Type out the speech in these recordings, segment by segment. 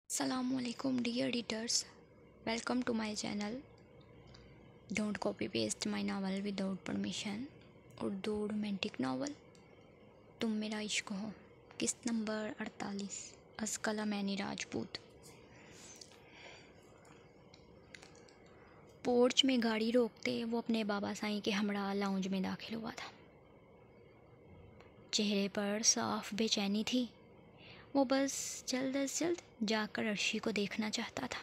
Assalamualaikum dear readers, welcome to my channel. Don't copy paste my novel without permission. Urdu romantic novel तुम मेरा इश्क हो, किस्त number 48, असकला many Rajput. Porch में गाड़ी रोकते वो अपने बाबा साईं के हमरा लाउंज में दाखिल हुआ था। चेहरे पर साफ बेचैनी थी। वो बस जल्द अज जल्द जाकर अर्शी को देखना चाहता था।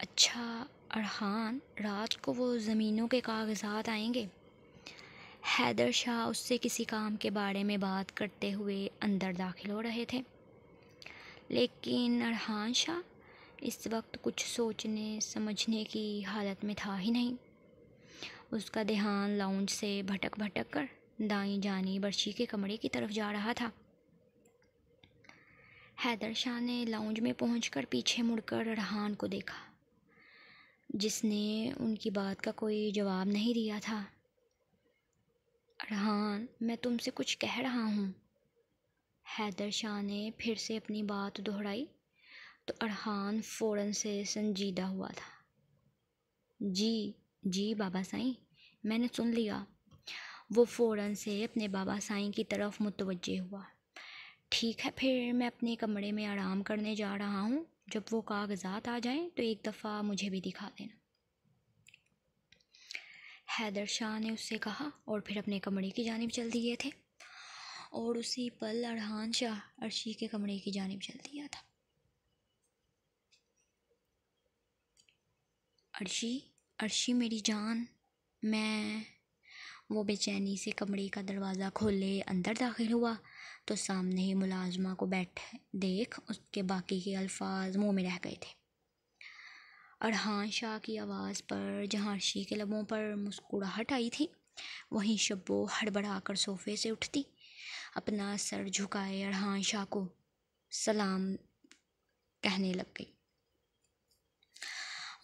अच्छा, अरहान, रात को वो ज़मीनों के कागज़ात आएंगे। हैदर शाह उससे किसी काम के बारे में बात करते हुए अंदर दाखिल हो रहे थे, लेकिन अरहान शाह इस वक्त कुछ सोचने समझने की हालत में था ही नहीं। उसका ध्यान लाउंज से भटक भटक कर दाईं जानिब अर्शी के कमरे की तरफ जा रहा था। हैदर शाह ने लाउंज में पहुंचकर पीछे मुड़कर अरहान को देखा, जिसने उनकी बात का कोई जवाब नहीं दिया था। अरहान, मैं तुमसे कुछ कह रहा हूँ। हैदर शाह ने फिर से अपनी बात दोहराई तो अरहान फ़ौरन से संजीदा हुआ था। जी जी बाबा साईं, मैंने सुन लिया। वो फ़ौरन से अपने बाबा साईं की तरफ मुतवज्जे हुआ। ठीक है, फिर मैं अपने कमरे में आराम करने जा रहा हूँ। जब वो कागज़ात आ जाएं तो एक दफ़ा मुझे भी दिखा देना, हैदर शाह ने उससे कहा और फिर अपने कमरे की जानिब चल दिए थे। और उसी पल अरहान शाह अर्शी के कमरे की जानिब चल दिया था। अर्शी, अर्शी मेरी जान, मैं। वो बेचैनी से कमरे का दरवाज़ा खोले अंदर दाखिल हुआ तो सामने ही मुलाजमा को बैठे देख उसके बाकी के अल्फाज मुंह में रह गए थे। अरहान शाह की आवाज़ पर जहाँ अर्शी के लबों पर मुस्कुराहट आई थी, वहीं शब्बो हड़बड़ा कर सोफ़े से उठती, अपना सर झुकाए अरहान शाह को सलाम कहने लग गई।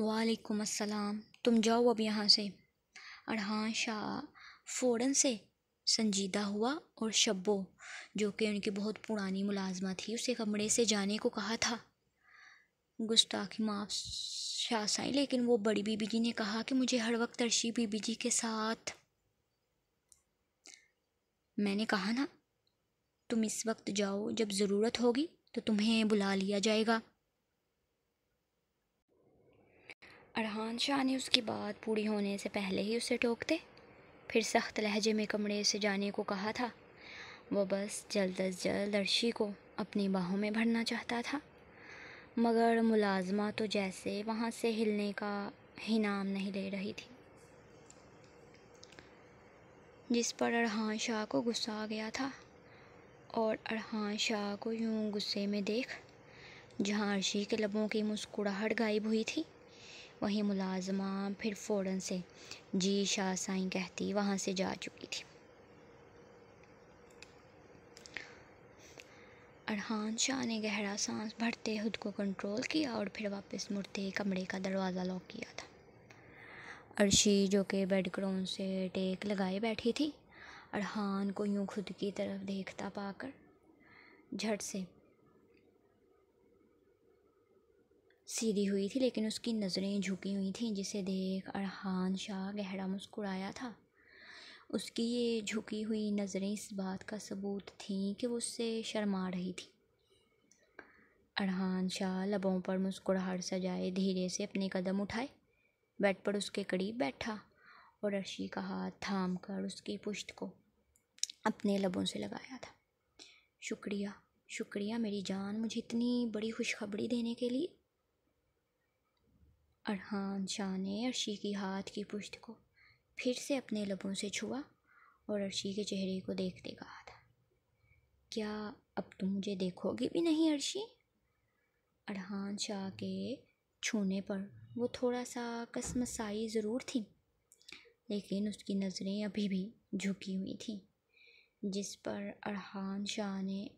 वालेकुम अस्सलाम, तुम जाओ अब यहाँ से। अरहान शाह फ़ौरन से संजीदा हुआ और शब्बो, जो कि उनकी बहुत पुरानी मुलाजमा थी, उसे कमरे से जाने को कहा था। गुस्ताखी माफ शाह साईं, लेकिन वो बड़ी बीबी जी ने कहा कि मुझे हर वक्त अर्शी बीबी जी के साथ। मैंने कहा ना, तुम इस वक्त जाओ, जब ज़रूरत होगी तो तुम्हें बुला लिया जाएगा। अरहान शाह ने उसकी बात पूरी होने से पहले ही उसे टोकते फिर सख्त लहजे में कमरे से जाने को कहा था। वो बस जल्द अज जल्द अर्शी को अपनी बाहों में भरना चाहता था, मगर मुलाजमा तो जैसे वहाँ से हिलने का ही नाम नहीं ले रही थी, जिस पर अरहान शाह को गुस्सा आ गया था। और अरहान शाह को यूं गुस्से में देख जहाँ अर्शी के लबों की मुस्कुराहट गायब हुई थी, वहीं मुलाजमा फिर फ़ौरन से जी शाह साईं कहती वहाँ से जा चुकी थी। अरहान शाह ने गहरा सांस भरते खुद को कंट्रोल किया और फिर वापस मुड़ते कमरे का दरवाज़ा लॉक किया था। अर्शी, जो कि बेड क्रोन से टेक लगाए बैठी थी, अरहान को यूं खुद की तरफ देखता पाकर झट से सीधी हुई थी, लेकिन उसकी नज़रें झुकी हुई थीं, जिसे देख अरहान शाह गहरा मुस्कुराया था। उसकी ये झुकी हुई नज़रें इस बात का सबूत थीं कि वो उससे शर्मा रही थी। अरहान शाह लबों पर मुस्कुराहट सजाए धीरे से अपने कदम उठाए, बेड पर उसके करीब बैठा और अर्शी का हाथ थाम कर उसकी पुश्त को अपने लबों से लगाया था। शुक्रिया, शुक्रिया मेरी जान, मुझे इतनी बड़ी खुशखबरी देने के लिए। अरहान शाह ने अर्शी की हाथ की पुश्त को फिर से अपने लबों से छुआ और अर्शी के चेहरे को देखते कहा था, क्या अब तुम मुझे देखोगी भी नहीं अर्शी? अरहान शाह के छूने पर वो थोड़ा सा कसमसाई ज़रूर थी, लेकिन उसकी नज़रें अभी भी झुकी हुई थीं, जिस पर अरहान शाह ने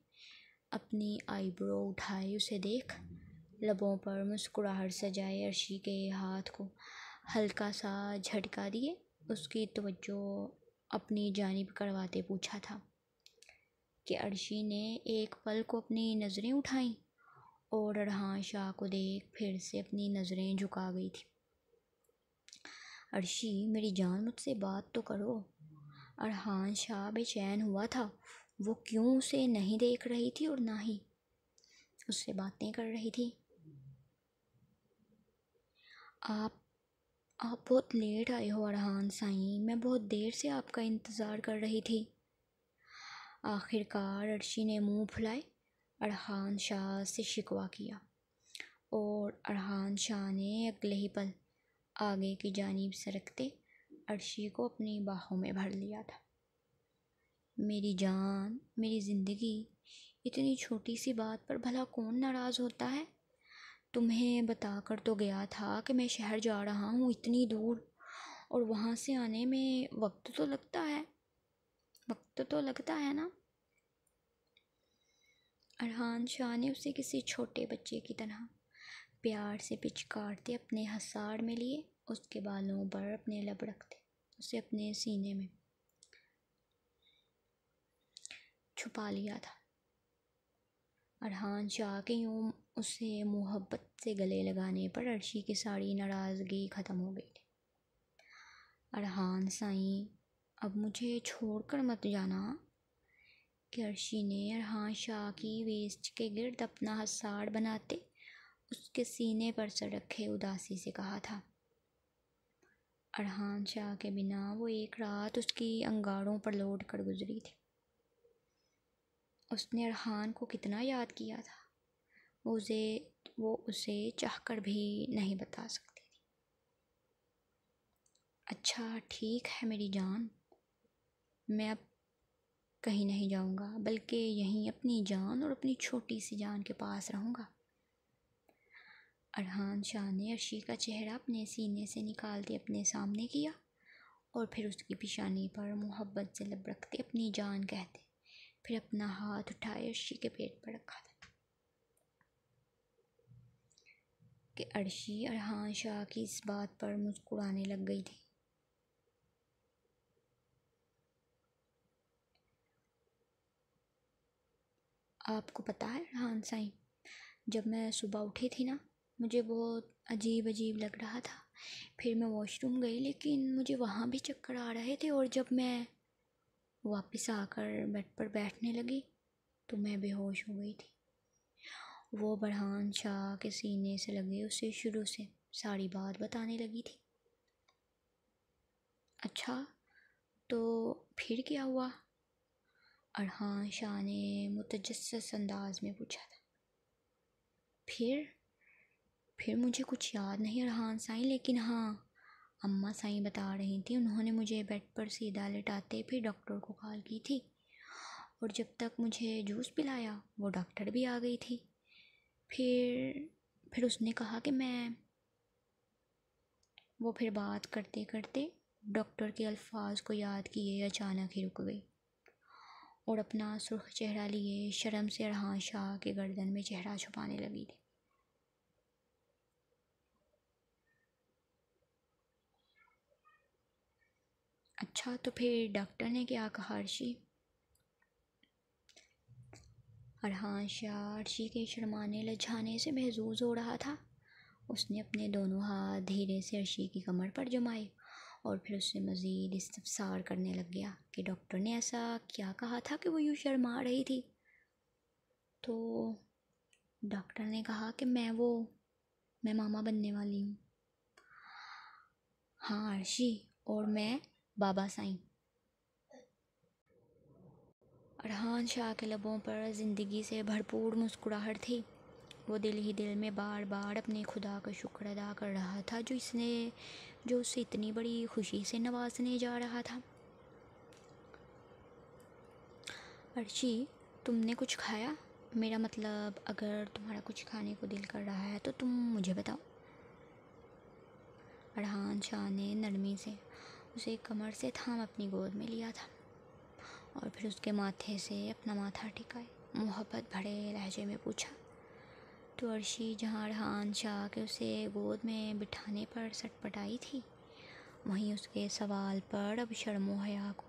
अपनी आईब्रो उठाई उसे देख लबों पर मुस्कुराहट सजाए अर्शी के हाथ को हल्का सा झटका दिए उसकी तवज्जो अपनी जानिब करवाते पूछा था कि अर्शी ने एक पल को अपनी नज़रें उठाईं और अरहान शाह को देख फिर से अपनी नज़रें झुका गई थी। अर्शी मेरी जान, मुझसे बात तो करो। अरहान शाह बेचैन हुआ था। वो क्यों उसे नहीं देख रही थी और ना ही उससे बातें कर रही थी। आप आप बहुत लेट आए हो अरहान साईं, मैं बहुत देर से आपका इंतज़ार कर रही थी। आखिरकार अर्शी ने मुंह फुलाए अरहान शाह से शिकवा किया और अरहान शाह ने अगले ही पल आगे की जानिब सरकते अर्शी को अपनी बाहों में भर लिया था। मेरी जान, मेरी ज़िंदगी, इतनी छोटी सी बात पर भला कौन नाराज़ होता है। तुम्हें बताकर तो गया था कि मैं शहर जा रहा हूँ इतनी दूर, और वहाँ से आने में वक्त तो लगता है ना। अरहान शाह ने उसे किसी छोटे बच्चे की तरह प्यार से पिचकारते अपने हसाड़ में लिए, उसके बालों पर अपने लब रखते उसे अपने सीने में छुपा लिया था। अरहान शाह के यूं उसे मोहब्बत से गले लगाने पर अर्शी की सारी नाराज़गी ख़त्म हो गई थी। अरहान साईं, अब मुझे छोड़कर मत जाना, कि अर्शी ने अरहान शाह की वेस्ट के गिर्द अपना हसाड़ बनाते उसके सीने पर सर रखे उदासी से कहा था। अरहान शाह के बिना वो एक रात उसकी अंगारों पर लौट कर गुजरी थी। उसने अरहान को कितना याद किया था, वो उसे चाहकर भी नहीं बता सकती थी। अच्छा ठीक है मेरी जान, मैं अब कहीं नहीं जाऊंगा, बल्कि यहीं अपनी जान और अपनी छोटी सी जान के पास रहूंगा। अरहान शाह ने अर्शी का चेहरा अपने सीने से निकालते अपने सामने किया और फिर उसकी पेशानी पर मोहब्बत से लब रखते अपनी जान कहते, फिर अपना हाथ उठाए अर्शी के पेट पर रखा था कि अर्शी अरहान शाह की इस बात पर मुस्कुराने लग गई थी। आपको पता है अरहान साईं, जब मैं सुबह उठी थी ना, मुझे बहुत अजीब अजीब लग रहा था। फिर मैं वॉशरूम गई, लेकिन मुझे वहाँ भी चक्कर आ रहे थे, और जब मैं वापस आकर बेड पर बैठने लगी तो मैं बेहोश हो गई थी। वो अरहान शाह के सीने से लगे उसे शुरू से सारी बात बताने लगी थी। अच्छा, तो फिर क्या हुआ? अरहान शाह ने मुतजस्सिस अंदाज में पूछा था। फिर मुझे कुछ याद नहीं अरहान साईं, लेकिन हाँ, अम्मा साईं बता रही थी, उन्होंने मुझे बेड पर सीधा लिटाते फिर डॉक्टर को कॉल की थी, और जब तक मुझे जूस पिलाया वो डॉक्टर भी आ गई थी। फिर उसने कहा कि वो फिर बात करते करते डॉक्टर के अल्फाज को याद किए अचानक ही रुक गई और अपना सुर्ख चेहरा लिए शर्म से अरहान शाह के गर्दन में चेहरा छुपाने लगी थी। अच्छा, तो फिर डॉक्टर ने क्या कहा अर्शी? अरहान शाह अर्शी के शर्माने लज्जाने से महजूज हो रहा था। उसने अपने दोनों हाथ धीरे से अर्शी की कमर पर जमाए और फिर उससे मज़ीद इस्तफसार करने लग गया कि डॉक्टर ने ऐसा क्या कहा था कि वो यूँ शर्मा रही थी। तो डॉक्टर ने कहा कि मैं मामा बनने वाली हूँ। हाँ अर्शी, और मैं बाबा साईं। अरहान शाह के लबों पर ज़िंदगी से भरपूर मुस्कुराहट थी। वो दिल ही दिल में बार बार अपने खुदा का शुक्र अदा कर रहा था जो उसे इतनी बड़ी खुशी से नवाजने जा रहा था। अर्शी, तुमने कुछ खाया? मेरा मतलब, अगर तुम्हारा कुछ खाने को दिल कर रहा है तो तुम मुझे बताओ। अरहान शाह ने नरमी से उसे कमर से थाम अपनी गोद में लिया था और फिर उसके माथे से अपना माथा टिकाए मोहब्बत भरे लहजे में पूछा। तो अर्शी जहाँ अरहान शाह के उसे गोद में बिठाने पर सटपटाई थी, वहीं उसके सवाल पर अब शर्मो हया को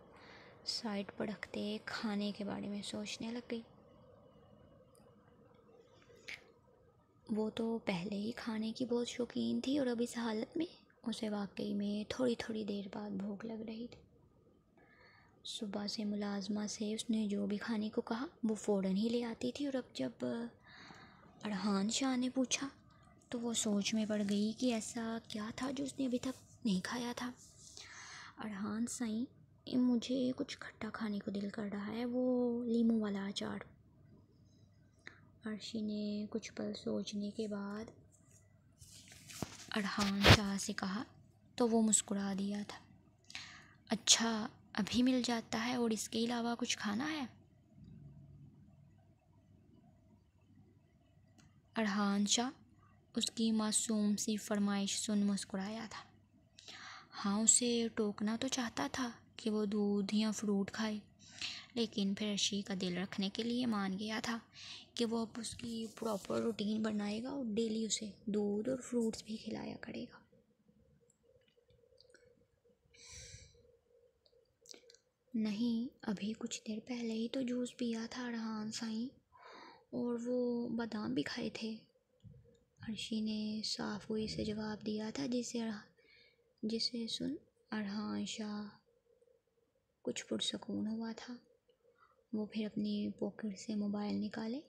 साइड पर रखते खाने के बारे में सोचने लग गई। वो तो पहले ही खाने की बहुत शौकीन थी और अब इस हालत में उसे वाकई में थोड़ी थोड़ी देर बाद भूख लग रही थी। सुबह से मुलाजमा से उसने जो भी खाने को कहा वो फ़ौरन ही ले आती थी, और अब जब अरहान शाह ने पूछा तो वो सोच में पड़ गई कि ऐसा क्या था जो उसने अभी तक नहीं खाया था। अरहान साईं, मुझे कुछ खट्टा खाने को दिल कर रहा है, वो लीमू वाला अचार। अर्शी ने कुछ पल सोचने के बाद अरहान शाह से कहा तो वो मुस्कुरा दिया था। अच्छा, अभी मिल जाता है और इसके अलावा कुछ खाना है? अरहान शाह उसकी मासूम सी फरमाइश सुन मुस्कुराया था। हाँ, उसे टोकना तो चाहता था कि वो दूध या फ्रूट खाए, लेकिन फिर अर्शी का दिल रखने के लिए मान गया था कि वो अब उसकी प्रॉपर रूटीन बनाएगा और डेली उसे दूध और फ्रूट्स भी खिलाया करेगा। नहीं, अभी कुछ देर पहले ही तो जूस पिया था अरहान साईं, और वो बादाम भी खाए थे। अर्शी ने साफ गोई से जवाब दिया था, जिसे सुन अरहान शाह कुछ पुरसकून हुआ था। वो फिर अपनी पॉकेट से मोबाइल निकाले,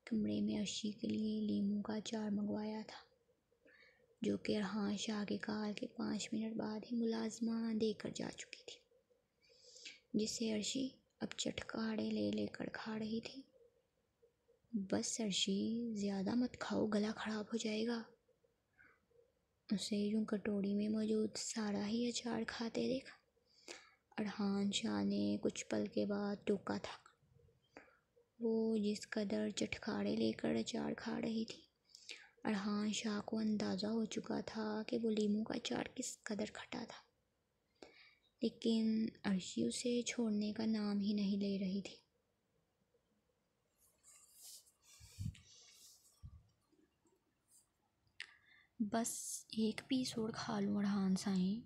कमरे में अर्शी के लिए लीमू का अचार मंगवाया था, जो कि अरहान शाह के कॉल के 5 मिनट बाद ही मुलाजमा देकर जा चुकी थी, जिसे अर्शी अब चटखारे ले लेकर खा रही थी। बस अर्शी, ज़्यादा मत खाओ, गला ख़राब हो जाएगा। उसे यूं कटोरी में मौजूद सारा ही अचार खाते देखा। अरहान शाह ने कुछ पल के बाद टोका था। वो जिस कदर चटखारे लेकर अचार खा रही थी, अरहान शाह को अंदाज़ा हो चुका था कि वो लीमू का अचार किस कदर खटा था, लेकिन अर्शी उसे छोड़ने का नाम ही नहीं ले रही थी। बस एक पीस और खा लूँ अरहान साईं।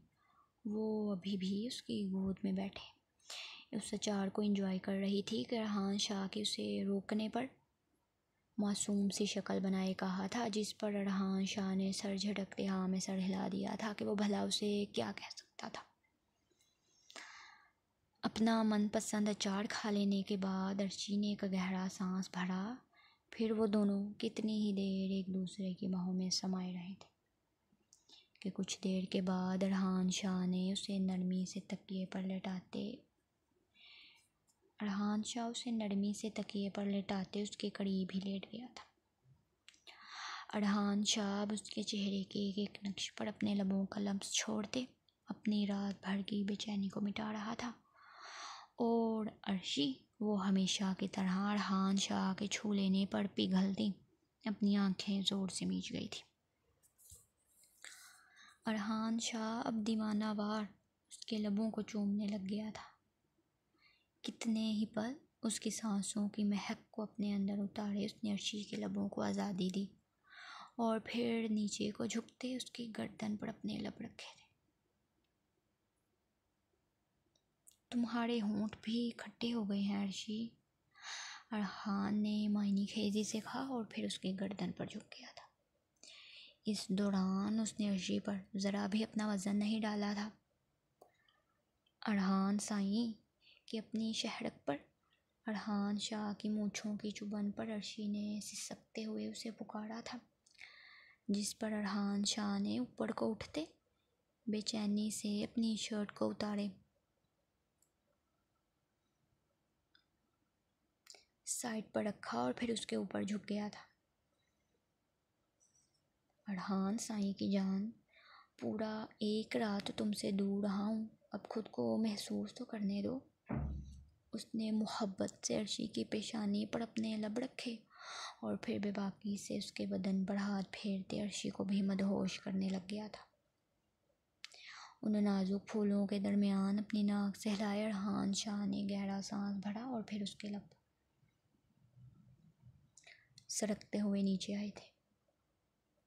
वो अभी भी उसकी गोद में बैठे उस अचार को एंजॉय कर रही थी कि अरहान शाह के उसे रोकने पर मासूम सी शक्ल बनाए कहा था, जिस पर अरहान शाह ने सर झटकते हाँ में सर हिला दिया था कि वो भला उसे क्या कह सकता था। अपना मनपसंद अचार खा लेने के बाद अर्शी ने एक गहरा सांस भरा। फिर वो दोनों कितनी ही देर एक दूसरे की बाहों में समाये रहे थे कि कुछ देर के बाद अरहान शाह ने उसे नरमी से तकिए पर लेटाते उसके करीब ही लेट गया था। अरहान शाह अब उसके चेहरे के एक एक नक्श पर अपने लबों का लम्स छोड़ते अपनी रात भर की बेचैनी को मिटा रहा था, और अर्शी, वो हमेशा की तरह अरहान शाह के छू लेने पर पिघलती अपनी आंखें ज़ोर से मीच गई थी। अरहान शाह अब दीवानावार उसके लबों को चूमने लग गया था। कितने ही पल उसकी सांसों की महक को अपने अंदर उतारे उसने अर्शी के लबों को आज़ादी दी, और फिर नीचे को झुकते उसकी गर्दन पर अपने लब रखे थे। तुम्हारे होंठ भी खट्टे हो गए हैं अर्शी, अरहान ने मायनी खेजी से कहा और फिर उसकी गर्दन पर झुक गया था। इस दौरान उसने अर्शी पर ज़रा भी अपना वज़न नहीं डाला था। अरहान साईं की अपनी शहरक पर, अरहान शाह की मूँछों की चुभन पर अर्शी ने सिसकते हुए उसे पुकारा था, जिस पर अरहान शाह ने ऊपर को उठते बेचैनी से अपनी शर्ट को उतारे साइड पर रखा और फिर उसके ऊपर झुक गया था। अरहान साईं की जान, पूरा एक रात तुमसे दूर रहा हूँ, अब खुद को महसूस तो करने दो। उसने मोहब्बत से अर्शी की पेशानी पर अपने लब रखे और फिर बेबाकी से उसके बदन पर हाथ फेरते अर्शी को भी मदहोश करने लग गया था। उन नाजुक फूलों के दरमियान अपनी नाक से हिलाए अरहान शाह ने गहरा सांस भरा और फिर उसके लब सरकते हुए नीचे आए थे।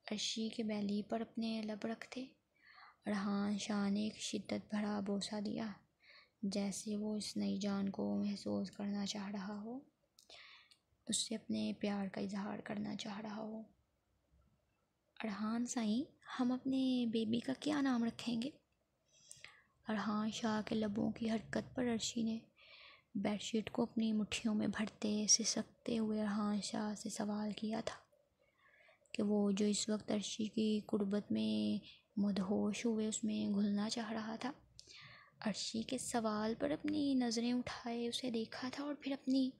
अर्शी के बैली पर अपने लब रखते अरहान शाह ने एक शिद्दत भरा बोसा दिया, जैसे वो इस नई जान को महसूस करना चाह रहा हो। उससे अपने प्यार का इजहार करना चाह रहा हो। अरहान साईं, हम अपने बेबी का क्या नाम रखेंगे? अरहान शाह के लबों की हरकत पर अर्शी ने बेडशीट को अपनी मुट्ठियों में भरते सिसकते हुए अरहान शाह से सवाल किया था कि वो जो इस वक्त अर्शी की कुर्बत में मदहोश हुए उसमें घुलना चाह रहा था। अर्शी के सवाल पर अपनी नज़रें उठाए उसे देखा था और फिर अपनी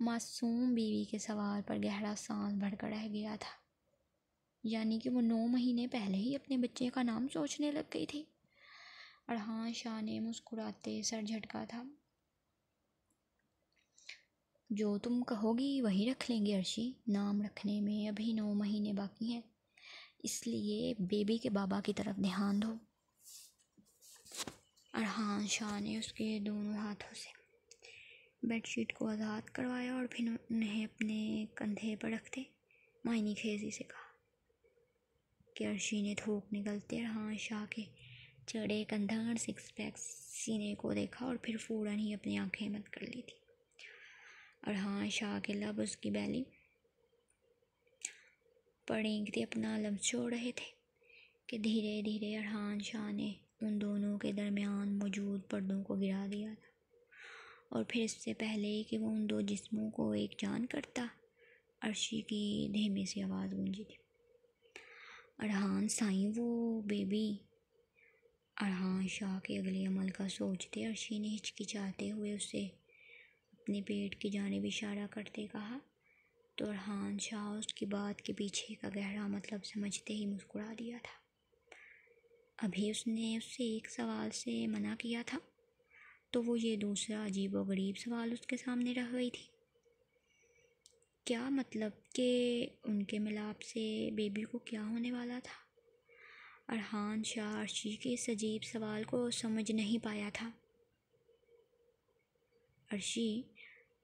मासूम बीवी के सवाल पर गहरा सांस भरकर रह गया था। यानी कि वो 9 महीने पहले ही अपने बच्चे का नाम सोचने लग गई थी। अरहान शाह ने मुस्कुराते सर झटका था। जो तुम कहोगी वही रख लेंगे अर्शी। नाम रखने में अभी 9 महीने बाकी हैं, इसलिए बेबी के बाबा की तरफ ध्यान दो। अरहान शाह ने उसके दोनों हाथों से बेडशीट को आज़ाद करवाया और फिर उन्हें अपने कंधे पर रखते मायनी खेजी से कहा कि अर्शी ने थूक निकलते अरहान शाह के चढ़े कंधा सिक्स पैक सीने को देखा और फिर फ़ौरन ही अपनी आंखें बंद कर ली थी। अरहान शाह के लब उसकी बैली पर रेंगते अपना लफ्ज़ छोड़ रहे थे कि धीरे धीरे अरहान शाह ने उन दोनों के दरमियान मौजूद पर्दों को गिरा दिया था और फिर इससे पहले कि वो उन दो जिस्मों को एक जान करता, अर्शी की धीमी सी आवाज़ गूंजी थी, अरहान साईं वो बेबी। अरहान शाह के अगले अमल का सोचते अर्शी ने हिचकिचाते हुए उसे अपने पेट की जानिब इशारा करते कहा, तो अरहान शाह उसकी बात के पीछे का गहरा मतलब समझते ही मुस्कुरा दिया था। अभी उसने उससे एक सवाल से मना किया था तो वो ये दूसरा अजीबोगरीब सवाल उसके सामने रह गई थी। क्या मतलब कि उनके मिलाप से बेबी को क्या होने वाला था? अरहान शाह अर्शी के इस अजीब सवाल को समझ नहीं पाया था। अर्शी,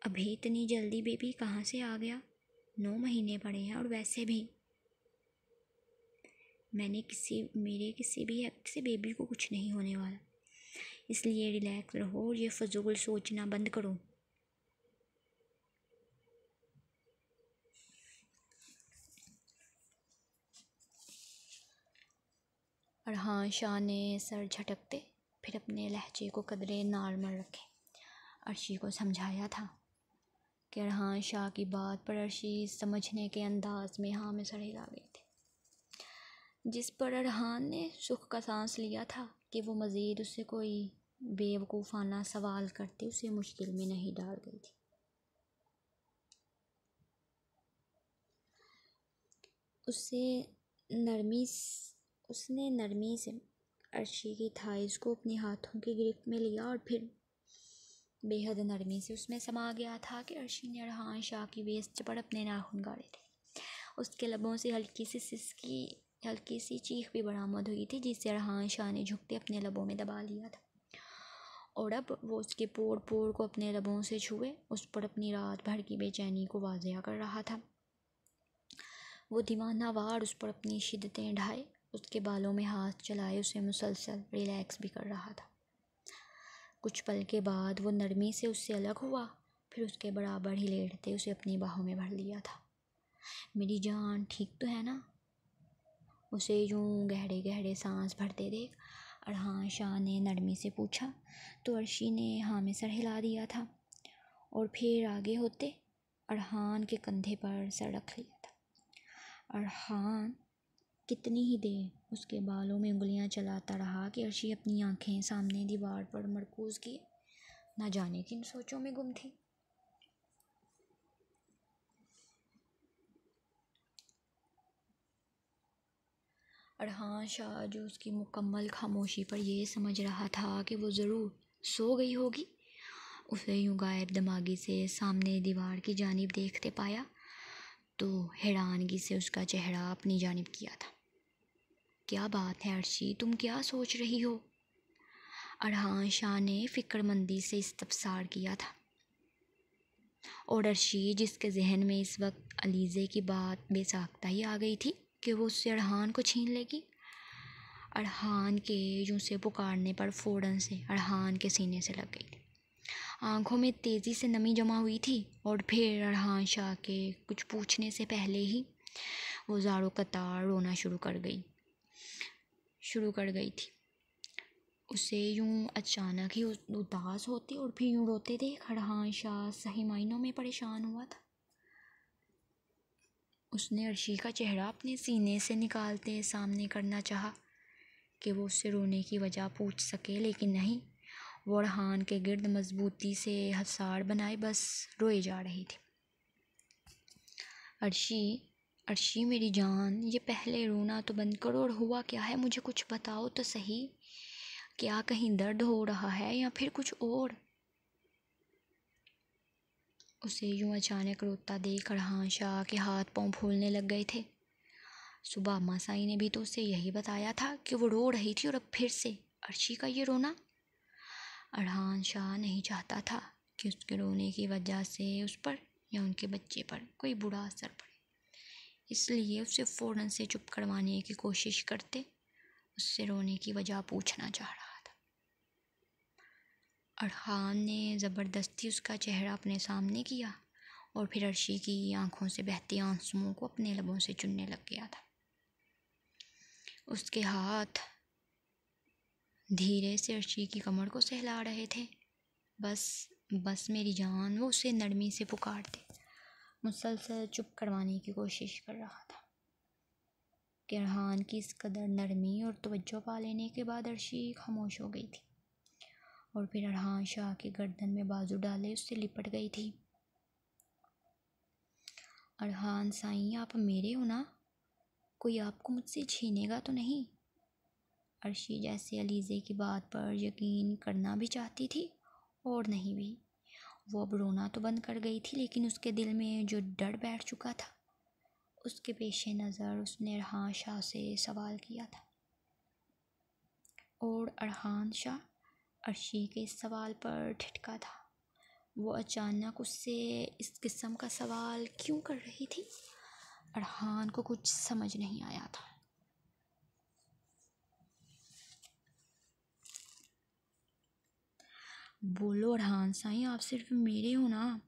अभी इतनी जल्दी बेबी कहाँ से आ गया? 9 महीने पड़े हैं और वैसे भी मेरे किसी भी एक्ट से बेबी को कुछ नहीं होने वाला, इसलिए रिलैक्स रहो और ये फजूल सोचना बंद करो। अरहान शाह ने सर झटकते फिर अपने लहजे को कदरे नॉर्मल रखे अर्शी को समझाया था कि अरहान शाह की बात पर अर्शी समझने के अंदाज में हाँ में सर हिला गई थी, जिस पर अरहान ने सुख का सांस लिया था कि वो मज़ीद उससे कोई बेवकूफ़ाना सवाल करते उसे मुश्किल में नहीं डाल गई थी। उसने नरमी से अर्शी की थाइस को अपने हाथों की गिरफ्त में लिया और फिर बेहद नरमी से उसमें समा गया था कि अर्शी ने अरहान शाह की वेस्ट पर अपने नाखून गाड़े थे। उसके लबों से हल्की सी चीख भी बरामद हुई थी, जिससे अरहान शाह ने झुकते अपने लबों में दबा लिया था और अब वो उसके पोर पोर को अपने लबों से छुए उस पर अपनी रात भर की बेचैनी को वाज़ेह कर रहा था। वो दीवाना वार उस पर अपनी शिद्दतें ढाए, उसके बालों में हाथ चलाए उसे मुसलसल रिलैक्स भी कर रहा था। कुछ पल के बाद वो नरमी से उससे अलग हुआ, फिर उसके बराबर ही लेटते उसे अपनी बाहों में भर लिया था। मेरी जान ठीक तो है ना? उसे यूं गहरे गहरे सांस भरते देख अरहान शाह ने नरमी से पूछा, तो अर्शी ने हाँ में सर हिला दिया था और फिर आगे होते अरहान के कंधे पर सर रख लिया था। अरहान कितनी ही देर उसके बालों में उंगलियां चलाता रहा कि अर्शी अपनी आंखें सामने दीवार पर मरकूज किए ना जाने किन सोचों में गुम थी। अरहान शाह जो उसकी मुकम्मल खामोशी पर यह समझ रहा था कि वो ज़रूर सो गई होगी, उसे यूं गायब दिमागी से सामने दीवार की जानिब देखते पाया तो हैरानगी से उसका चेहरा अपनी जानिब किया था। क्या बात है अर्शी, तुम क्या सोच रही हो? अरहान शाह ने फ़िक्रमंदी से इस्तफसार किया था और अर्शी, जिसके जहन में इस वक्त अलीज़े की बात बेसाख्ता ही आ गई थी कि वो उससे अरहान को छीन लेगी, अरहान के यूं से पुकारने पर फ़ौरन से अरहान के सीने से लग गई थी। आंखों में तेज़ी से नमी जमा हुई थी और फिर अरहान शाह के कुछ पूछने से पहले ही वो ज़ारो कतार रोना शुरू कर गई थी। उसे यूं अचानक ही उदास होते और फिर यूं रोते देख अरहान शाह सही मायनों में परेशान हुआ था। उसने अर्शी का चेहरा अपने सीने से निकालते सामने करना चाहा कि वो उससे रोने की वजह पूछ सके, लेकिन नहीं, वो अरहान के गिर्द मजबूती से हसाड़ बनाए बस रोए जा रही थी। अर्शी मेरी जान, ये पहले रोना तो बंद करो और हुआ क्या है मुझे कुछ बताओ तो सही। क्या कहीं दर्द हो रहा है या फिर कुछ और? उसे यूं अचानक रोता देख अरहान शाह के हाथ पांव फूलने लग गए थे। सुबह अम्मा साई ने भी तो उसे यही बताया था कि वो रो रही थी और अब फिर से अर्शी का ये रोना। अरहान शाह नहीं चाहता था कि उसके रोने की वजह से उस पर या उनके बच्चे पर कोई बुरा असर पड़े, इसलिए उसे फ़ौरन से चुप करवाने की कोशिश करते उससे रोने की वजह पूछना चाह रहा था। अरहान ने ज़बरदस्ती उसका चेहरा अपने सामने किया और फिर अर्शी की आंखों से बहते आंसुओं को अपने लबों से चुनने लग गया था। उसके हाथ धीरे से अर्शी की कमर को सहला रहे थे। बस मेरी जान, वो उसे नरमी से पुकारते मुसलसल चुप करवाने की कोशिश कर रहा था कि अरहान की इस कदर नरमी और तवज्जो पा लेने के बाद अर्शी खामोश हो गई थी और फिर अरहान शाह के गर्दन में बाजू डाले उससे लिपट गई थी। अरहान साईं, आप मेरे हो ना? कोई आपको मुझसे छीनेगा तो नहीं? अर्शी जैसे अलीज़े की बात पर यकीन करना भी चाहती थी और नहीं भी। वो अब रोना तो बंद कर गई थी, लेकिन उसके दिल में जो डर बैठ चुका था उसके पेश नज़र उसने अरहान शाह से सवाल किया था। और अरहान शाह अर्शी के इस सवाल पर ठिठका था। वो अचानक उससे इस किस्म का सवाल क्यों कर रही थी? अरहान को कुछ समझ नहीं आया था। बोलो अरहान साईं, आप सिर्फ मेरे हो ना?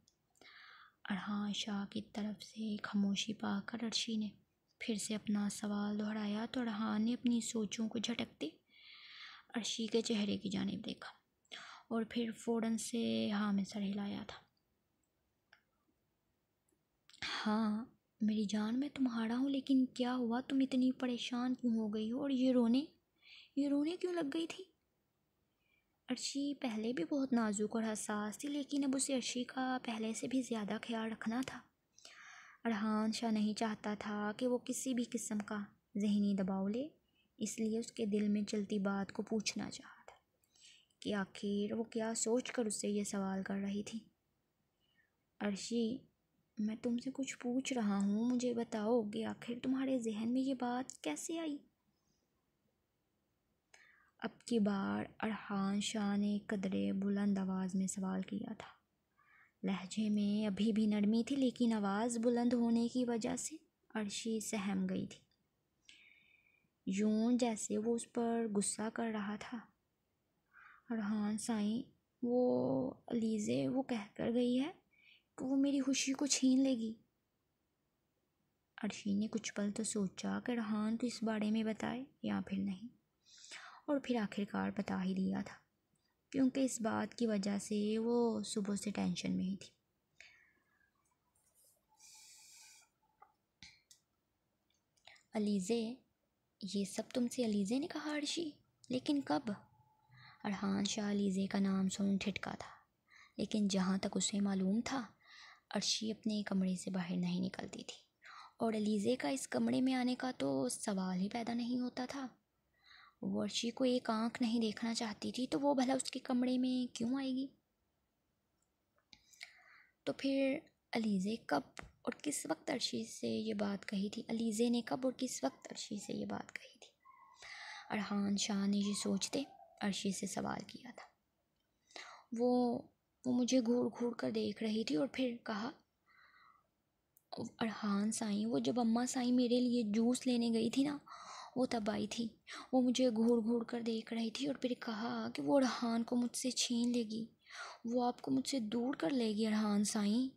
अरहान शाह की तरफ से खामोशी पाकर अर्शी ने फिर से अपना सवाल दोहराया तो अरहान ने अपनी सोचों को झटकते अर्शी के चेहरे की जानिब देखा और फिर फ़ौरन से हाँ में सर हिलाया था। हाँ मेरी जान, मैं तुम्हारा हूँ, लेकिन क्या हुआ? तुम इतनी परेशान क्यों हो गई हो और ये रोने क्यों लग गई थी? अर्शी पहले भी बहुत नाजुक और हसास थी, लेकिन अब उसे अर्शी का पहले से भी ज़्यादा ख्याल रखना था। अरहान शाह नहीं चाहता था कि वो किसी भी किस्म का ज़हनी दबाव ले, इसलिए उसके दिल में चलती बात को पूछना चाहा था कि आखिर वो क्या सोच कर उससे ये सवाल कर रही थी। अर्शी, मैं तुमसे कुछ पूछ रहा हूँ, मुझे बताओ कि आखिर तुम्हारे जहन में ये बात कैसे आई? अब की बार अरहान शाह ने कदरे बुलंद आवाज़ में सवाल किया था। लहजे में अभी भी नरमी थी, लेकिन आवाज़ बुलंद होने की वजह से अर्शी सहम गई थी, यूं जैसे वो उस पर गुस्सा कर रहा था। अरहान साईं, वो अलीज़े वो कह कर गई है कि वो मेरी खुशी को छीन लेगी। अर्शी ने कुछ पल तो सोचा कि अरहान को इस बारे में बताए या फिर नहीं, और फिर आखिरकार बता ही दिया था, क्योंकि इस बात की वजह से वो सुबह से टेंशन में ही थी। अलीज़े, ये सब तुमसे अलीज़े ने कहा अर्शी? लेकिन कब? अरहान शाह अलीज़े का नाम सुन ठिठका था, लेकिन जहाँ तक उसे मालूम था अर्शी अपने कमरे से बाहर नहीं निकलती थी और अलीज़े का इस कमरे में आने का तो सवाल ही पैदा नहीं होता था। वो अर्शी को एक आंख नहीं देखना चाहती थी, तो वो भला उसके कमरे में क्यों आएगी? तो फिर अलीज़े कब और किस वक्त अर्शी से ये बात कही थी? अलीज़े ने कब और किस वक्त अर्शी से ये बात कही थी? अरहान शाह ने ये सोचते अर्शी से सवाल किया था। वो मुझे घूर घूर कर देख रही थी और फिर कहा, अरहान साईं, वो जब अम्मा साईं मेरे लिए जूस लेने गई थी ना, वो तब आई थी। वो मुझे घूर घूर कर देख रही थी और फिर कहा कि वो अरहान को मुझसे छीन लेगी। वो आपको मुझसे दूर कर लेगी अरहान साईं।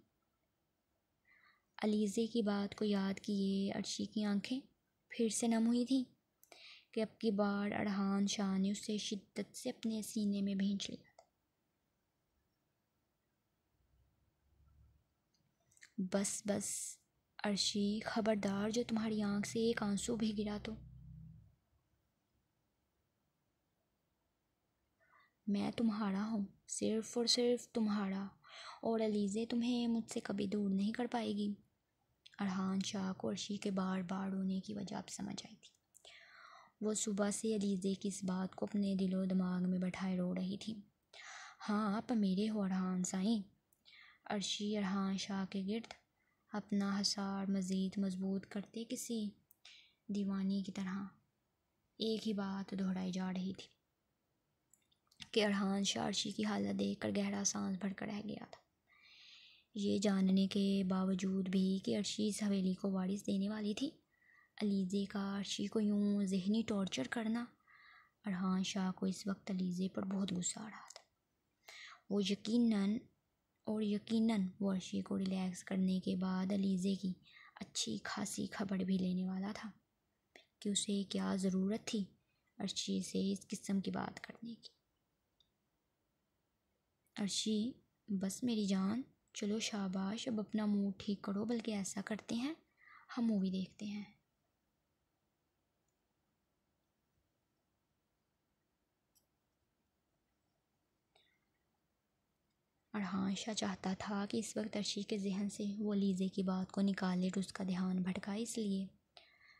अलीज़े की बात को याद किए अर्शी की आंखें फिर से नम हुई थीं कि अब की बार अरहान शाह ने उसे शिद्दत से अपने सीने में भींच लिया था। बस बस अर्शी, खबरदार, जो तुम्हारी आंख से एक आंसू भी गिरा तो। मैं तुम्हारा हूँ, सिर्फ और सिर्फ तुम्हारा, और अलीज़े तुम्हें मुझसे कभी दूर नहीं कर पाएगी। अरहान शाह को अर्शी के बार बार रोने की वजह अब समझ आई थी। वो सुबह से अलीज़े की इस बात को अपने दिलो दिमाग में बैठाए रो रही थी। हाँ, आप मेरे हो अरहान साईं। अर्शी अरहान शाह के गिर्द अपना हसार मज़ीद मजबूत करते किसी दीवानी की तरह एक ही बात दोहराई जा रही थी कि अरहान शाह अर्शी की हालत देखकर गहरा सांस भरकर रह गया था। ये जानने के बावजूद भी कि अर्शी इस हवेली को वारिस देने वाली थी, अलीज़े का अर्शी को यूं ज़हनी टॉर्चर करना, अरहान शाह को इस वक्त अलीज़े पर बहुत गुस्सा आ रहा था। वो यकीनन वो अर्शी को रिलैक्स करने के बाद अलीज़े की अच्छी खासी खबर भी लेने वाला था कि उसे क्या ज़रूरत थी अर्शी से इस किस्म की बात करने की। अर्शी, बस मेरी जान, चलो शाबाश, अब अपना मूड ठीक करो। बल्कि ऐसा करते हैं, हम मूवी देखते हैं। अरहान शाह चाहता था कि इस वक्त अर्शी के जहन से वो अलीज़े की बात को निकाले और उसका ध्यान भटकाए, इसलिए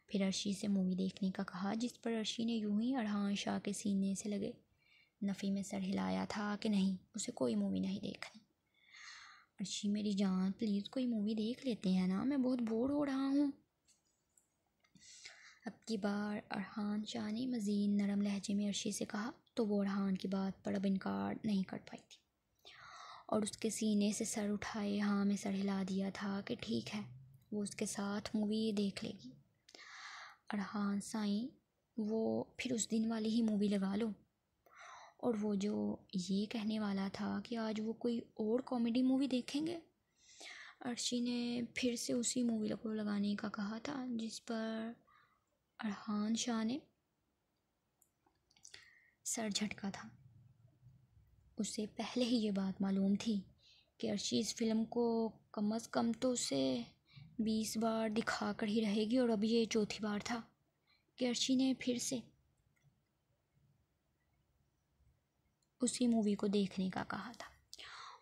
फिर अर्शी से मूवी देखने का कहा, जिस पर अर्शी ने यूं ही अरहान शाह के सीने से लगे नफ़ी में सर हिलाया था कि नहीं, उसे कोई मूवी नहीं देखनी। अर्शी मेरी जान, प्लीज़ कोई मूवी देख लेते हैं ना, मैं बहुत बोर हो रहा हूँ। अब की बार अरहान शाह ने मज़ीद नरम लहजे में अर्शी से कहा तो वो अरहान की बात पर अब इनकार नहीं कर पाई थी और उसके सीने से सर उठाए हाँ में सर हिला दिया था कि ठीक है, वो उसके साथ मूवी देख लेगी। अरहान साईं, वो फिर उस दिन वाली ही मूवी लगा लो। और वो जो ये कहने वाला था कि आज वो कोई और कॉमेडी मूवी देखेंगे, अर्शी ने फिर से उसी मूवी को लगाने का कहा था, जिस पर अरहान शाह ने सर झटका था। उसे पहले ही ये बात मालूम थी कि अर्शी इस फिल्म को कम अज़ कम तो उसे 20 बार दिखा कर ही रहेगी, और अब ये चौथी बार था कि अर्शी ने फिर से उसी मूवी को देखने का कहा था।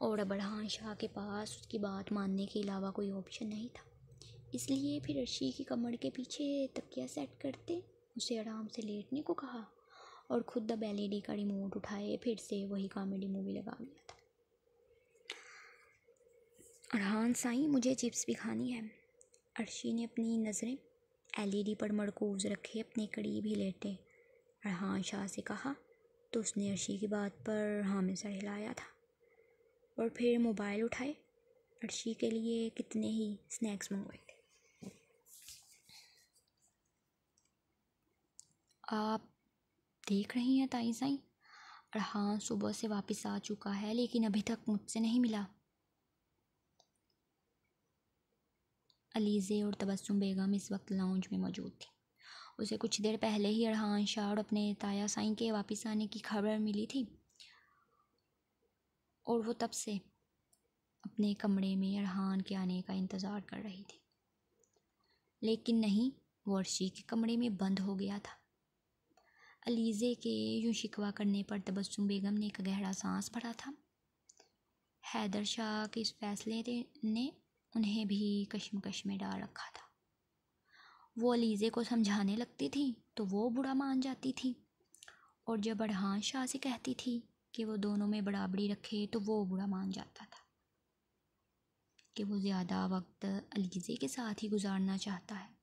और अब अरहान शाह के पास उसकी बात मानने के अलावा कोई ऑप्शन नहीं था, इसलिए फिर अर्शी की कमर के पीछे तकिया सेट करते उसे आराम से लेटने को कहा और खुद द एलईडी का रिमोट उठाए फिर से वही कॉमेडी मूवी लगा दिया था। अरहान साईं, मुझे चिप्स भी खानी है। अर्शी ने अपनी नज़रें एलईडी पर मरकूज़ रखे अपने करीब ही लेटे अरहान शाह से कहा तो उसने अर्शी की बात पर हाँ में सर हिलाया था और फिर मोबाइल उठाए अर्शी के लिए कितने ही स्नैक्स मंगवाए थे। आप देख रही हैं ताई साईं, अरहान सुबह से वापस आ चुका है लेकिन अभी तक मुझसे नहीं मिला। अलीज़े और तबस्सुम बेगम इस वक्त लाउंज में मौजूद थी। उसे कुछ देर पहले ही अरहान शाह और अपने ताया साईं के वापस आने की खबर मिली थी और वो तब से अपने कमरे में अरहान के आने का इंतज़ार कर रही थी, लेकिन नहीं, वो अर्शी के कमरे में बंद हो गया था। अलीज़े के यूं शिकवा करने पर तबस्सुम बेगम ने एक गहरा सांस भरा था। हैदर शाह के इस फैसले ने उन्हें भी कश्मकश में डाल रखा था। वो अलीज़े को समझाने लगती थी तो वो बुरा मान जाती थी, और जब अरहान शाह से कहती थी कि वो दोनों में बराबरी रखे तो वो बुरा मान जाता था कि वो ज़्यादा वक्त अलीज़े के साथ ही गुजारना चाहता है।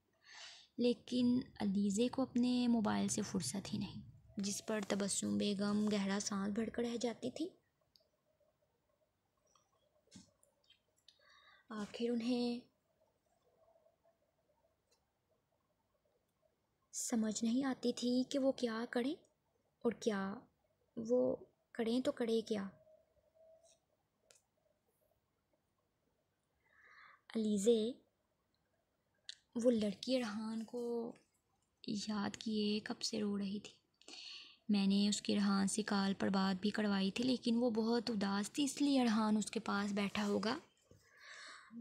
लेकिन अलीज़े को अपने मोबाइल से फुर्सत ही नहीं, जिस पर तबस्सुम बेगम गहरा सांस भरकर रह जाती थी। आखिर उन्हें समझ नहीं आती थी कि वो क्या करें और क्या वो करें तो करें क्या। अलीज़े वो लड़की अरहान को याद किए कब से रो रही थी। मैंने उसकी अरहान से कॉल पर बात भी करवाई थी, लेकिन वो बहुत उदास थी, इसलिए अरहान उसके पास बैठा होगा।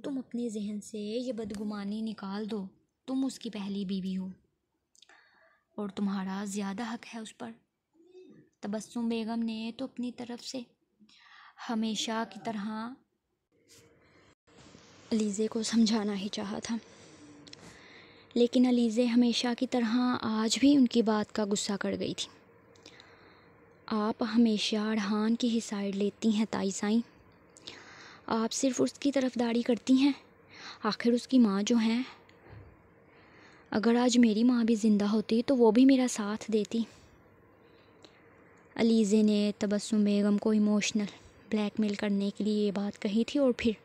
तुम अपने जहन से ये बदगुमानी निकाल दो, तुम उसकी पहली बीवी हो और तुम्हारा ज़्यादा हक है उस पर। तबस्सुम बेगम ने तो अपनी तरफ से हमेशा की तरह अलीज़े को समझाना ही चाहा था, लेकिन अलीज़े हमेशा की तरह आज भी उनकी बात का गुस्सा कर गई थी। आप हमेशा अरहान की ही साइड लेती हैं ताई साईं, आप सिर्फ उसकी तरफदारी करती हैं। आखिर उसकी माँ जो हैं, अगर आज मेरी माँ भी ज़िंदा होती तो वो भी मेरा साथ देती। अलीज़े ने तबस्सुम बेगम को इमोशनल ब्लैकमेल करने के लिए ये बात कही थी और फिर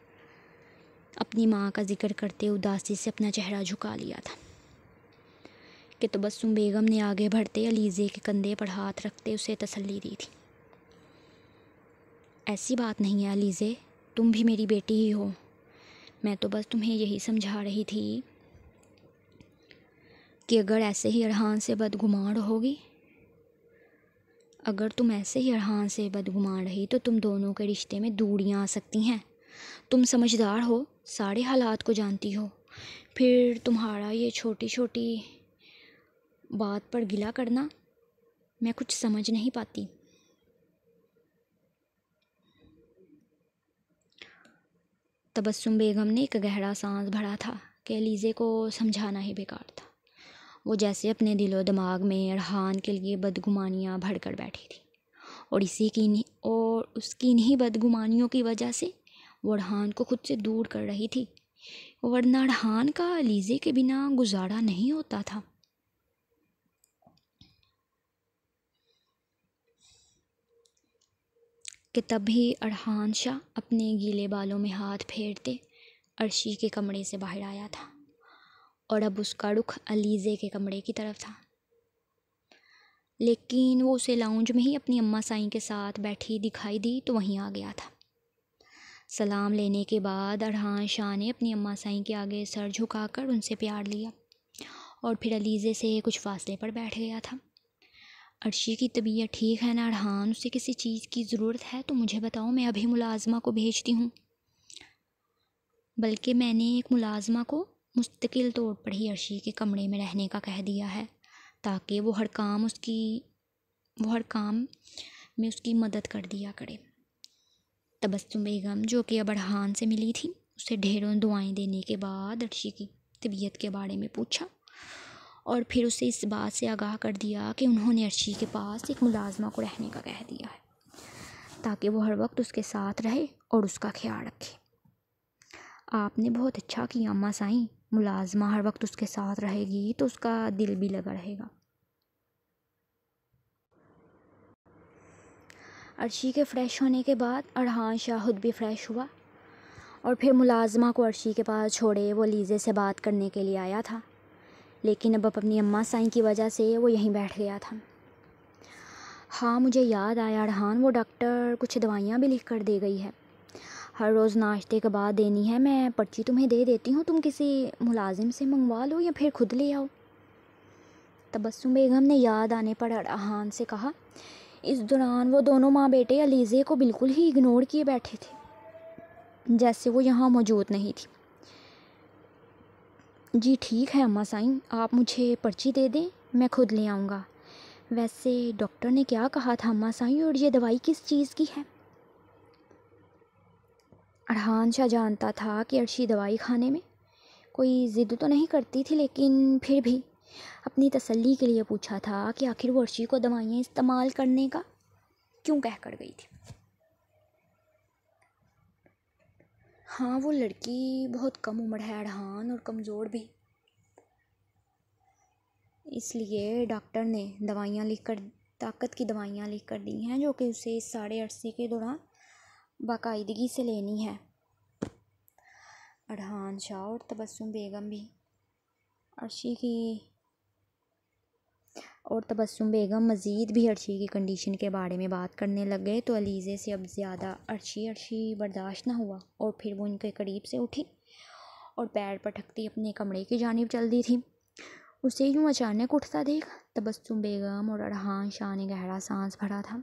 अपनी माँ का जिक्र करते उदासी से अपना चेहरा झुका लिया था कि तबस्सुम बेगम ने आगे बढ़ते अलीज़े के कंधे पर हाथ रखते उसे तसल्ली दी थी। ऐसी बात नहीं है अलीज़े, तुम भी मेरी बेटी ही हो। मैं तो बस तुम्हें यही समझा रही थी कि अगर ऐसे ही अरहान से बदगुमान रहोगी, अगर तुम ऐसे ही अरहान से बदगुमान रही तो तुम दोनों के रिश्ते में दूरियां आ सकती हैं। तुम समझदार हो, सारे हालात को जानती हो, फिर तुम्हारा ये छोटी छोटी बात पर गिला करना मैं कुछ समझ नहीं पाती। तबस्सुम बेगम ने एक गहरा सांस भरा था कि अलीज़े को समझाना ही बेकार था। वो जैसे अपने दिलो दिमाग में अरहान के लिए बदगुमानियाँ भरकर बैठी थी और उसकी इन्हीं बदगुमानियों की वजह से वो अरहान को खुद से दूर कर रही थी, वरना अरहान का अलीज़े के बिना गुजारा नहीं होता था। कि तभी अरहान शाह अपने गीले बालों में हाथ फेरते अर्शी के कमरे से बाहर आया था और अब उसका रुख अलीज़े के कमरे की तरफ था, लेकिन वो उसे लाउंज में ही अपनी अम्मा साईं के साथ बैठी दिखाई दी तो वहीं आ गया था। सलाम लेने के बाद अरहान शाह ने अपनी अम्मा साईं के आगे सर झुकाकर उनसे प्यार लिया और फिर अलीज़े से कुछ फासले पर बैठ गया था। अर्शी की तबीयत ठीक है ना अरहान? उसे किसी चीज़ की ज़रूरत है तो मुझे बताओ, मैं अभी मुलाजमा को भेजती हूँ। बल्कि मैंने एक मुलाजमा को मुस्तकिल तौर पर ही अर्शी के कमरे में रहने का कह दिया है, ताकि वो हर काम में उसकी मदद कर दिया करे। तबस्सुम बेगम, जो कि अब अरहान से मिली थी, उसे ढेरों दुआएं देने के बाद अर्शी की तबीयत के बारे में पूछा और फिर उसे इस बात से आगाह कर दिया कि उन्होंने अर्शी के पास एक मुलाजमा को रहने का कह दिया है, ताकि वो हर वक्त उसके साथ रहे और उसका ख्याल रखे। आपने बहुत अच्छा किया अम्मा साईं, मुलाजमा हर वक्त उसके साथ रहेगी तो उसका दिल भी लगा रहेगा। अर्शी के फ़्रेश होने के बाद अरहान शाह खुद भी फ़्रेश हुआ और फिर मुलाजमा को अर्शी के पास छोड़े वो अलीज़े से बात करने के लिए आया था, लेकिन अब अपनी अम्मा साईं की वजह से वो यहीं बैठ गया था। हाँ, मुझे याद आया अरहान, वो डॉक्टर कुछ दवाइयाँ भी लिख कर दे गई है, हर रोज़ नाश्ते के बाद देनी है। मैं पर्ची तुम्हें दे देती हूँ, तुम किसी मुलाजिम से मंगवा लो या फिर खुद ले आओ। तबस्सुम बेगम ने याद आने पर अरहान से कहा। इस दौरान वो दोनों माँ बेटे अलीज़े को बिल्कुल ही इग्नोर किए बैठे थे, जैसे वो यहाँ मौजूद नहीं थी। जी ठीक है अम्मा साईं, आप मुझे पर्ची दे दें, मैं खुद ले आऊँगा। वैसे डॉक्टर ने क्या कहा था अम्मा साईं, और ये दवाई किस चीज़ की है? अरहान शाह जानता था कि अर्शी दवाई खाने में कोई ज़िद तो नहीं करती थी, लेकिन फिर भी अपनी तसल्ली के लिए पूछा था कि आखिर वो अर्शी को दवाइयाँ इस्तेमाल करने का क्यों कह कर गई थी। हाँ, वो लड़की बहुत कम उम्र है अरहान, और कमज़ोर भी, इसलिए डॉक्टर ने ताकत की दवाइयाँ लिख कर दी हैं, जो कि उसे इस साढ़े अरसे के दौरान बाकायदगी से लेनी है। अरहान शाह और तबस्सुम बेगम भी मज़ीद भी अर्शी की कंडीशन के बारे में बात करने लग गए तो अलीज़े से अब ज़्यादा अर्शी बर्दाश्त ना हुआ और फिर वो उनके करीब से उठी और पैर पटकती अपने कमरे की जानिब चल दी थी। उसे यूँ अचानक उठता देख तबस्सुम बेगम और अरहान शाह ने गहरा सांस भरा था।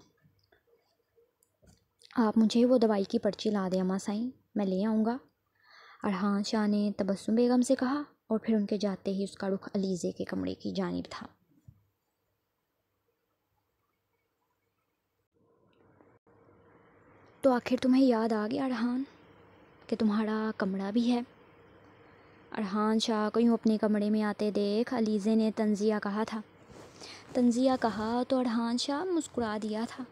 आप मुझे वो दवाई की पर्ची ला दें अम्मा साईं, मैं ले आऊँगा, अरहान शाह ने तबस्सुम बेगम से कहा। और फिर उनके जाते ही उसका रुख अलीज़े के कमरे की जानिब था। तो आखिर तुम्हें याद आ गया अरहान कि तुम्हारा कमरा भी है? अरहान शाह को यूँ अपने कमरे में आते देख अलीज़े ने तंज़िया कहा था। तंज़िया कहा तो अरहान शाह मुस्कुरा दिया था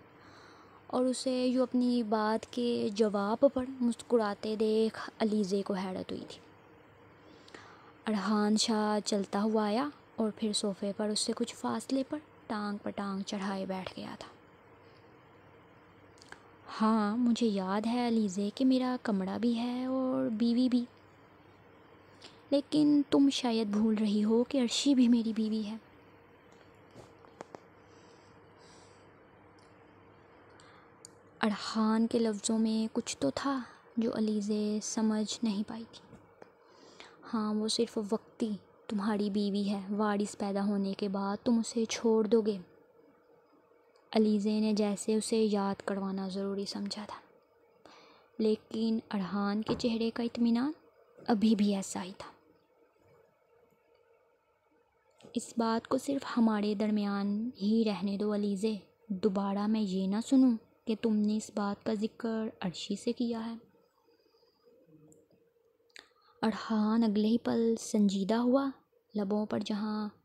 और उसे यूँ अपनी बात के जवाब पर मुस्कुराते देख अलीज़े को हैरत हुई थी। अरहान शाह चलता हुआ आया और फिर सोफ़े पर उससे कुछ फासले पर टांग पर टांग चढ़ाए बैठ गया था। हाँ, मुझे याद है अलीज़े कि मेरा कमरा भी है और बीवी भी, लेकिन तुम शायद भूल रही हो कि अर्शी भी मेरी बीवी है। अरहान के लफ्ज़ों में कुछ तो था जो अलीज़े समझ नहीं पाई थी। हाँ, वो सिर्फ़ वक्ती तुम्हारी बीवी है, वारिस पैदा होने के बाद तुम उसे छोड़ दोगे। अलीज़े ने जैसे उसे याद करवाना ज़रूरी समझा था, लेकिन अरहान के चेहरे का इत्मीनान अभी भी ऐसा ही था। इस बात को सिर्फ़ हमारे दरमियान ही रहने दो अलीज़े, दोबारा मैं ये ना सुनूं कि तुमने इस बात का ज़िक्र अर्शी से किया है। अरहान अगले ही पल संजीदा हुआ, लबों पर जहाँ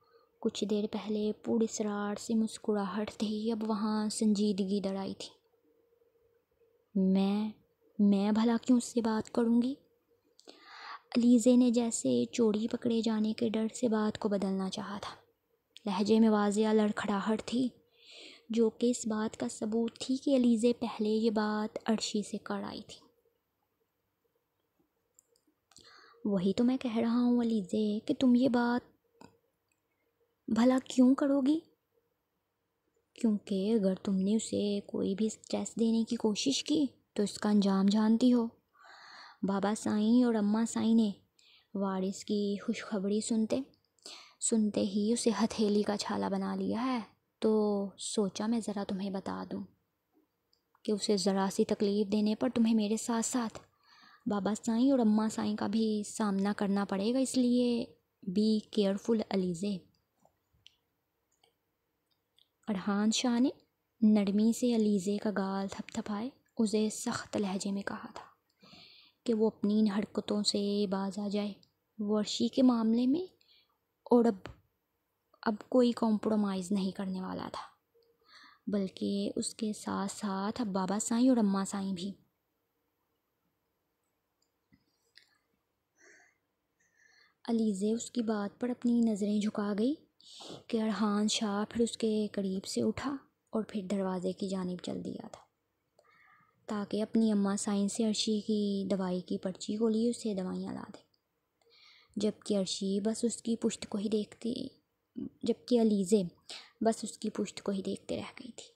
कुछ देर पहले पुरस्रार से मुस्कुराहट थी, अब वहाँ संजीदगी दर आई थी। मैं भला क्यों उससे बात करूँगी? अलीज़े ने जैसे चोरी पकड़े जाने के डर से बात को बदलना चाहा था। लहजे में वाज़िया लड़खड़ाहट थी जो कि इस बात का सबूत थी कि अलीज़े पहले ये बात अर्शी से कर आई थी। वही तो मैं कह रहा हूँ अलीज़े कि तुम ये बात भला क्यों करोगी? क्योंकि अगर तुमने उसे कोई भी स्ट्रेस देने की कोशिश की तो इसका अंजाम जानती हो। बाबा साईं और अम्मा साईं ने वारिस की खुशखबरी सुनते ही उसे हथेली का छाला बना लिया है, तो सोचा मैं ज़रा तुम्हें बता दूं कि उसे ज़रा सी तकलीफ़ देने पर तुम्हें मेरे साथ साथ बाबा साईं और अम्मा साईं का भी सामना करना पड़ेगा, इसलिए बी केयरफुल अलीज़े। अरहान शाह ने नरमी से अलीज़े का गाल थपथपाए उसे सख्त लहजे में कहा था कि वो अपनी इन हरकतों से बाज आ जाए। वो अर्शी के मामले में और अब कोई कॉम्प्रोमाइज़ नहीं करने वाला था, बल्कि उसके साथ साथ अब बाबा साईं और अम्मा साईं भी। अलीज़े उसकी बात पर अपनी नज़रें झुका गई कि अरहान शाह फिर उसके करीब से उठा और फिर दरवाज़े की जानिब चल दिया था ताकि अपनी अम्मा साईं से अर्शी की दवाई की पर्ची को लिए उसे दवाइयाँ ला दे, जबकि अलीज़े बस उसकी पुश्त को ही देखते रह गई थी।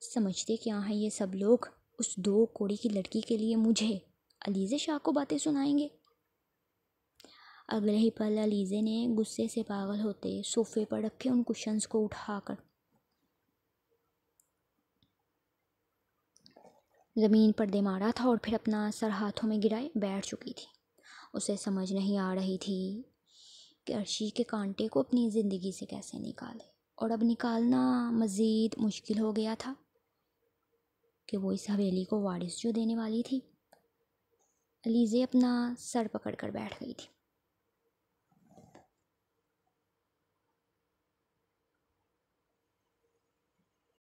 समझते क्या हैं ये सब लोग? उस 2 कौड़ी की लड़की के लिए मुझे अलीज़े शाह को बातें सुनाएंगे। अगले ही पल अलीज़े ने गुस्से से पागल होते सोफ़े पर रखे उन कुशन्स को उठाकर ज़मीन पर दे मारा था और फिर अपना सर हाथों में गिराए बैठ चुकी थी। उसे समझ नहीं आ रही थी कि अर्शी के कांटे को अपनी ज़िंदगी से कैसे निकाले, और अब निकालना मज़ीद मुश्किल हो गया था कि वो इस हवेली को वारिस जो देने वाली थी। अलीज़े अपना सर पकड़ कर बैठ गई थी।